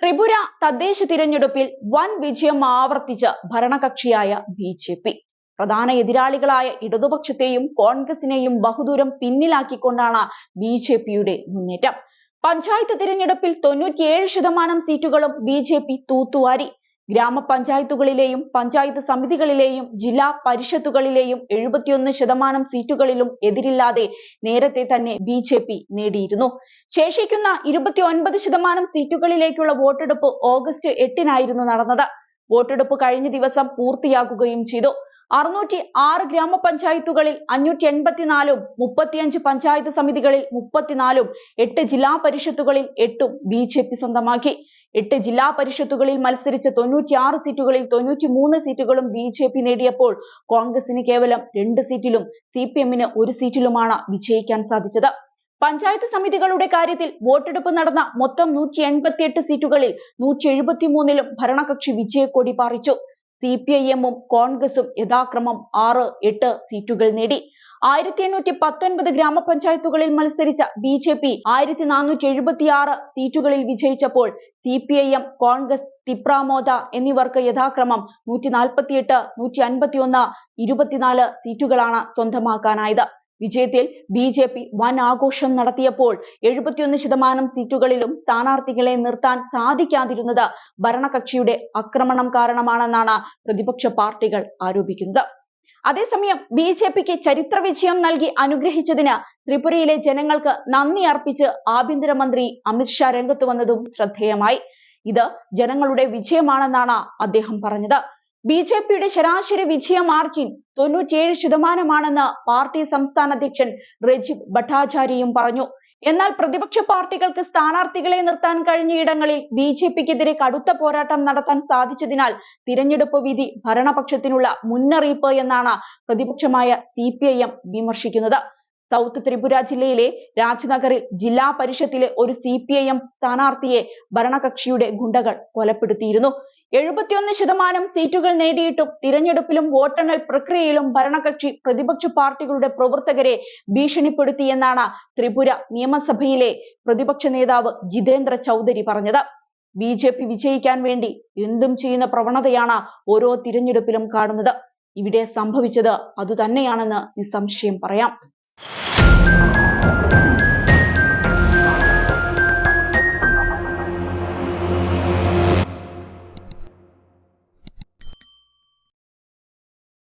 ത്രിപുര തദ്ദേശ തിരഞ്ഞെടുപ്പിൽ വൻ വിജയം ആവർത്തിച്ച് ഭരണകക്ഷിയായ ബി.ജെ.പി. പ്രധാന എതിരാളികളായ ഇടതുപക്ഷത്തെയും കോൺഗ്രസിനെയും ബഹുദൂരം പിന്നിലാക്കിക്കൊണ്ടാണ് ബി.ജെ.പിയുടെ മുന്നേറ്റം. പഞ്ചായത്ത് തിരഞ്ഞെടുപ്പിൽ 97% സീറ്റുകളും ബി.ജെ.പി. തൂത്തുവാരി. ഗ്രാമപഞ്ചായത്തുകളിലെയും പഞ്ചായത്ത് സമിതികളിലെയും ജില്ലാ പരിഷത്തുകളിലെയും 71% സീറ്റുകളിലും എതിരില്ലാതെ നേരത്തെ തന്നെ ബി.ജെ.പി. നേടിയിരുന്നു. ശേഷിക്കുന്ന 29% സീറ്റുകളിലേക്കുള്ള വോട്ടെടുപ്പ് ഓഗസ്റ്റ് 8-നായിരുന്നു നടന്നത്. വോട്ടെടുപ്പ് കഴിഞ്ഞ ദിവസം പൂർത്തിയാക്കുകയും ചെയ്തു. 606 ഗ്രാമപഞ്ചായത്തുകളിൽ 584-ഉം 35 പഞ്ചായത്ത് സമിതികളിൽ 34-ഉം 8 ജില്ലാ പരിഷത്തുകളിൽ 8-ഉം ബി.ജെ.പി. സ്വന്തമാക്കി. 8 ജില്ലാ പരിഷത്തുകളിൽ മത്സരിച്ച 96 സീറ്റുകളിൽ 93 സീറ്റുകളും ബി.ജെ.പി. നേടിയപ്പോൾ കോൺഗ്രസിന് കേവലം 2 സീറ്റിലും CPM-ന് 1 സീറ്റിലുമാണ് വിജയിക്കാൻ സാധിച്ചത്. പഞ്ചായത്ത് സമിതികളുടെ കാര്യത്തിൽ വോട്ടെടുപ്പ് നടന്ന മൊത്തം 188 സീറ്റുകളിൽ 173-ലും ഭരണകക്ഷി വിജയക്കൊടി പാറിച്ചു. CPIM-ഉം കോൺഗ്രസും യഥാക്രമം 6, 8 സീറ്റുകൾ നേടി. 1819 ഗ്രാമപഞ്ചായത്തുകളിൽ മത്സരിച്ച ബി.ജെ.പി. 1476 സീറ്റുകളിൽ വിജയിച്ചപ്പോൾ CPIM, കോൺഗ്രസ്, തിപ്രാമോദ എന്നിവർക്ക് യഥാക്രമം 148, 151, 24 സീറ്റുകളാണ് സ്വന്തമാക്കാനായത്. വിജയത്തിൽ ബി.ജെ.പി. വൻ ആഘോഷം നടത്തിയപ്പോൾ 71% സീറ്റുകളിലും സ്ഥാനാർത്ഥികളെ നിർത്താൻ സാധിക്കാതിരുന്നത് ഭരണകക്ഷിയുടെ ആക്രമണം കാരണമാണെന്നാണ് പ്രതിപക്ഷ പാർട്ടികൾ ആരോപിക്കുന്നത്. അതേസമയം ബി.ജെ.പിക്ക് ചരിത്ര വിജയം നൽകി അനുഗ്രഹിച്ചതിന് ത്രിപുരയിലെ ജനങ്ങൾക്ക് നന്ദി അർപ്പിച്ച് ആഭ്യന്തരമന്ത്രി അമിത് ഷാ രംഗത്ത് വന്നതും ശ്രദ്ധേയമായി. ഇത് ജനങ്ങളുടെ വിജയമാണെന്നാണ് അദ്ദേഹം പറഞ്ഞത്. ബി.ജെ.പിയുടെ ശരാശരി വിജയ മാർജിൻ 97%ആണെന്ന് പാർട്ടി സംസ്ഥാന അധ്യക്ഷൻ രജിബ് ഭട്ടാചാര്യയും പറഞ്ഞു. എന്നാൽ പ്രതിപക്ഷ പാർട്ടികൾക്ക് സ്ഥാനാർത്ഥികളെ നിർത്താൻ കഴിഞ്ഞയിടങ്ങളിൽ ബി.ജെ.പിക്കെതിരെ കടുത്ത പോരാട്ടം നടത്താൻ സാധിച്ചതിനാൽ തിരഞ്ഞെടുപ്പ് വിധി ഭരണപക്ഷത്തിനുള്ള മുന്നറിയിപ്പ് എന്നാണ് പ്രതിപക്ഷമായ CPIM വിമർശിക്കുന്നത്. സൗത്ത് ത്രിപുര ജില്ലയിലെ രാജ്നഗറിൽ ജില്ലാ പരിഷത്തിലെ ഒരു CPIM സ്ഥാനാർത്ഥിയെ ഭരണകക്ഷിയുടെ ഗുണ്ടകൾ കൊലപ്പെടുത്തിയിരുന്നു. 71% സീറ്റുകൾ നേടിയിട്ടും തിരഞ്ഞെടുപ്പിലും വോട്ടെണ്ണൽ പ്രക്രിയയിലും ഭരണകക്ഷി പ്രതിപക്ഷ പാർട്ടികളുടെ പ്രവർത്തകരെ ഭീഷണിപ്പെടുത്തിയെന്നാണ് ത്രിപുര നിയമസഭയിലെ പ്രതിപക്ഷ നേതാവ് ജിതേന്ദ്ര ചൗധരി പറഞ്ഞത്. ബി.ജെ.പി. വിജയിക്കാൻ വേണ്ടി എന്തും ചെയ്യുന്ന പ്രവണതയാണ് ഓരോ തിരഞ്ഞെടുപ്പിലും കാണുന്നത്. ഇവിടെ സംഭവിച്ചത് അതുതന്നെയാണെന്ന് നിസ്സംശയം പറയാം.